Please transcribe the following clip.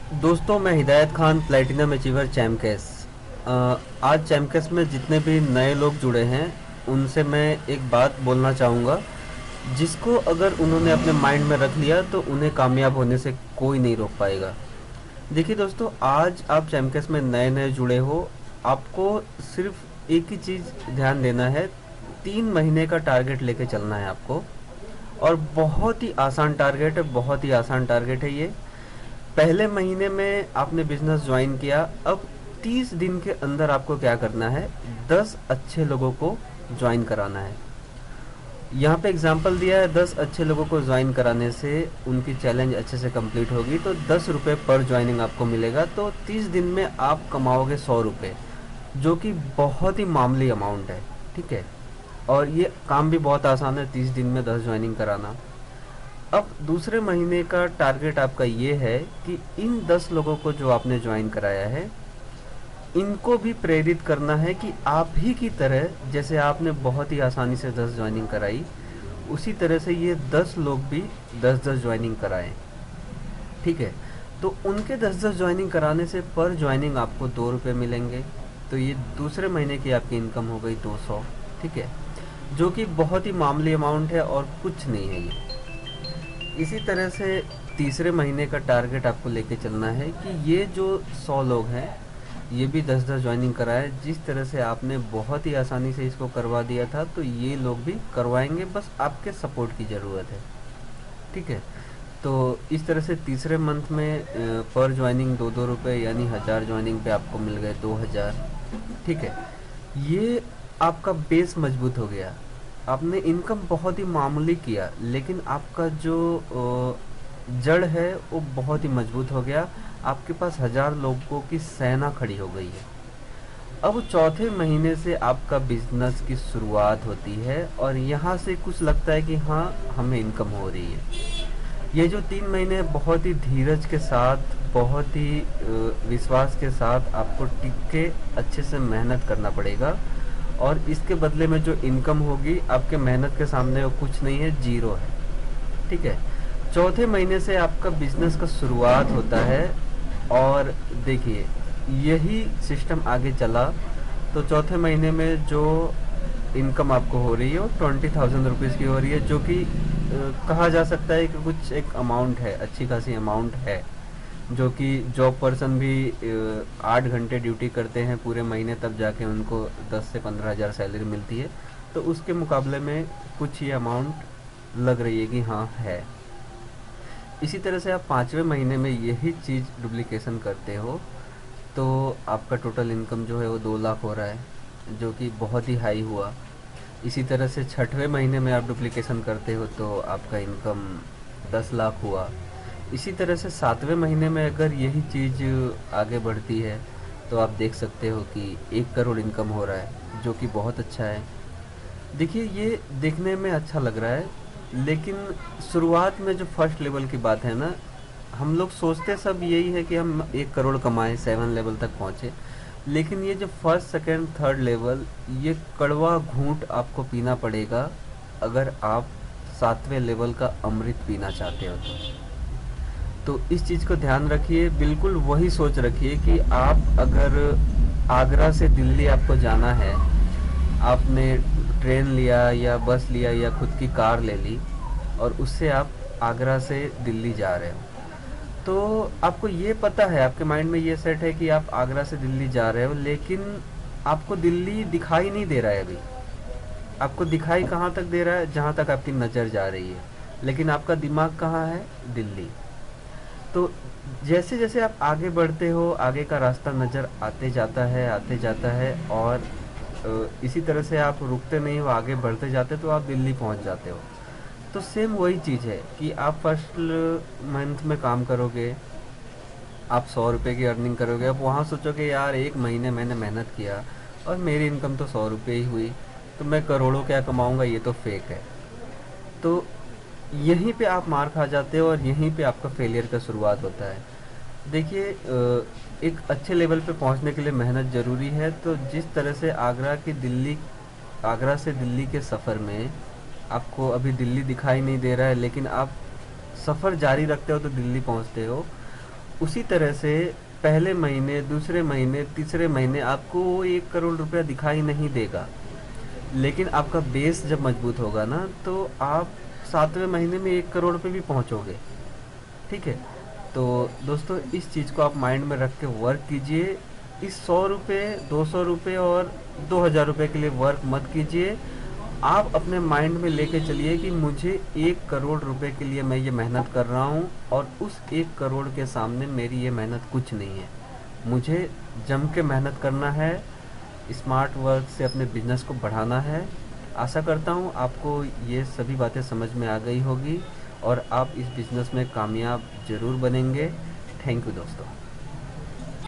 दोस्तों, मैं हिदायत खान, प्लेटिनम अचीवर चैमकेस। आज चैमकेस में जितने भी नए लोग जुड़े हैं उनसे मैं एक बात बोलना चाहूँगा, जिसको अगर उन्होंने अपने माइंड में रख लिया तो उन्हें कामयाब होने से कोई नहीं रोक पाएगा। देखिए दोस्तों, आज आप चैमकेस में नए नए जुड़े हो, आपको सिर्फ एक ही चीज़ ध्यान देना है। 3 महीने का टारगेट लेके चलना है आपको, और बहुत ही आसान टारगेट है, बहुत ही आसान टारगेट है ये। पहले महीने में आपने बिजनेस ज्वाइन किया, अब 30 दिन के अंदर आपको क्या करना है, 10 अच्छे लोगों को ज्वाइन कराना है। यहाँ पे एग्जांपल दिया है, 10 अच्छे लोगों को ज्वाइन कराने से उनकी चैलेंज अच्छे से कंप्लीट होगी तो 10 रुपये पर ज्वाइनिंग आपको मिलेगा। तो 30 दिन में आप कमाओगे 100 रुपये, जो कि बहुत ही मामूली अमाउंट है। ठीक है, और ये काम भी बहुत आसान है, 30 दिन में 10 ज्वाइनिंग कराना। अब दूसरे महीने का टारगेट आपका ये है कि इन 10 लोगों को जो आपने ज्वाइन कराया है, इनको भी प्रेरित करना है कि आप ही की तरह, जैसे आपने बहुत ही आसानी से 10 ज्वाइनिंग कराई, उसी तरह से ये 10 लोग भी 10-10 ज्वाइनिंग कराएं। ठीक है, तो उनके 10-10 ज्वाइनिंग कराने से पर ज्वाइनिंग आपको 2 रुपये मिलेंगे। तो ये दूसरे महीने की आपकी इनकम हो गई 200। ठीक है, जो कि बहुत ही मामूली अमाउंट है और कुछ नहीं है ये। इसी तरह से तीसरे महीने का टारगेट आपको लेके चलना है कि ये जो 100 लोग हैं, ये भी 10-10 ज्वाइनिंग कराए। जिस तरह से आपने बहुत ही आसानी से इसको करवा दिया था, तो ये लोग भी करवाएंगे, बस आपके सपोर्ट की ज़रूरत है। ठीक है, तो इस तरह से तीसरे मंथ में पर ज्वाइनिंग 2-2 रुपये, यानी 1000 ज्वाइनिंग पे आपको मिल गए 2000। ठीक है, ये आपका बेस मजबूत हो गया। आपने इनकम बहुत ही मामूली किया, लेकिन आपका जो जड़ है वो बहुत ही मजबूत हो गया। आपके पास 1000 लोगों की सेना खड़ी हो गई है। अब चौथे महीने से आपका बिजनेस की शुरुआत होती है, और यहाँ से कुछ लगता है कि हाँ, हमें इनकम हो रही है। ये जो 3 महीने बहुत ही धीरज के साथ, बहुत ही विश्वास के साथ आपको टिक के अच्छे से मेहनत करना पड़ेगा, और इसके बदले में जो इनकम होगी आपके मेहनत के सामने वो कुछ नहीं है, जीरो है। ठीक है, चौथे महीने से आपका बिजनेस का शुरुआत होता है, और देखिए, यही सिस्टम आगे चला तो चौथे महीने में जो इनकम आपको हो रही है वो 20,000 रुपीज़ की हो रही है, जो कि कहा जा सकता है कि कुछ एक अमाउंट है, अच्छी खासी अमाउंट है। जो कि जॉब पर्सन भी 8 घंटे ड्यूटी करते हैं पूरे महीने, तब जाके उनको 10 से 15 हज़ार सैलरी मिलती है। तो उसके मुकाबले में कुछ ये अमाउंट लग रही है कि हाँ है। इसी तरह से आप 5वें महीने में यही चीज़ डुप्लीकेशन करते हो, तो आपका टोटल इनकम जो है वो 2 लाख हो रहा है, जो कि बहुत ही हाई हुआ। इसी तरह से 6वें महीने में आप डुप्लीकेशन करते हो तो आपका इनकम 10 लाख हुआ। इसी तरह से 7वें महीने में अगर यही चीज़ आगे बढ़ती है तो आप देख सकते हो कि 1 करोड़ इनकम हो रहा है, जो कि बहुत अच्छा है। देखिए, ये देखने में अच्छा लग रहा है, लेकिन शुरुआत में जो फर्स्ट लेवल की बात है ना, हम लोग सोचते सब यही है कि हम 1 करोड़ कमाएं, 7 लेवल तक पहुँचे। लेकिन ये जो फर्स्ट सेकंड थर्ड लेवल, ये कड़वा घूंट आपको पीना पड़ेगा अगर आप 7वें लेवल का अमृत पीना चाहते हो तो इस चीज़ को ध्यान रखिए। बिल्कुल वही सोच रखिए कि आप अगर आगरा से दिल्ली आपको जाना है, आपने ट्रेन लिया या बस लिया या खुद की कार ले ली, और उससे आप आगरा से दिल्ली जा रहे हो, तो आपको ये पता है, आपके माइंड में ये सेट है कि आप आगरा से दिल्ली जा रहे हो, लेकिन आपको दिल्ली दिखाई नहीं दे रहा है अभी। आपको दिखाई कहाँ तक दे रहा है, जहाँ तक आपकी नज़र जा रही है, लेकिन आपका दिमाग कहाँ है, दिल्ली। तो जैसे जैसे आप आगे बढ़ते हो, आगे का रास्ता नज़र आते जाता है, आते जाता है, और इसी तरह से आप रुकते नहीं हो, आगे बढ़ते जाते तो आप दिल्ली पहुंच जाते हो। तो सेम वही चीज़ है कि आप फर्स्ट मंथ में काम करोगे, आप 100 रुपये की अर्निंग करोगे। अब वहाँ सोचोगे यार, 1 महीने मैंने मेहनत किया और मेरी इनकम तो 100 रुपये ही हुई, तो मैं करोड़ों क्या कमाऊँगा, ये तो फेक है। तो यहीं पे आप मार खा जाते हो, और यहीं पे आपका फेलियर का शुरुआत होता है। देखिए, एक अच्छे लेवल पे पहुंचने के लिए मेहनत ज़रूरी है। तो जिस तरह से आगरा से दिल्ली के सफ़र में आपको अभी दिल्ली दिखाई नहीं दे रहा है, लेकिन आप सफ़र जारी रखते हो तो दिल्ली पहुंचते हो, उसी तरह से पहले महीने, दूसरे महीने, तीसरे महीने आपको वो 1 करोड़ रुपया दिखाई नहीं देगा। लेकिन आपका बेस जब मजबूत होगा ना, तो आप 7वें महीने में 1 करोड़ पे भी पहुँचोगे। ठीक है? तो दोस्तों, इस चीज़ को आप माइंड में रख के वर्क कीजिए। इस 100 रुपये, 200 रुपये और 2000 रुपये के लिए वर्क मत कीजिए। आप अपने माइंड में लेके चलिए कि मुझे 1 करोड़ रुपए के लिए मैं ये मेहनत कर रहा हूँ, और उस 1 करोड़ के सामने मेरी ये मेहनत कुछ नहीं है। मुझे जम के मेहनत करना है, स्मार्ट वर्क से अपने बिजनेस को बढ़ाना है। आशा करता हूँ आपको ये सभी बातें समझ में आ गई होगी और आप इस बिजनेस में कामयाब ज़रूर बनेंगे। थैंक यू दोस्तों।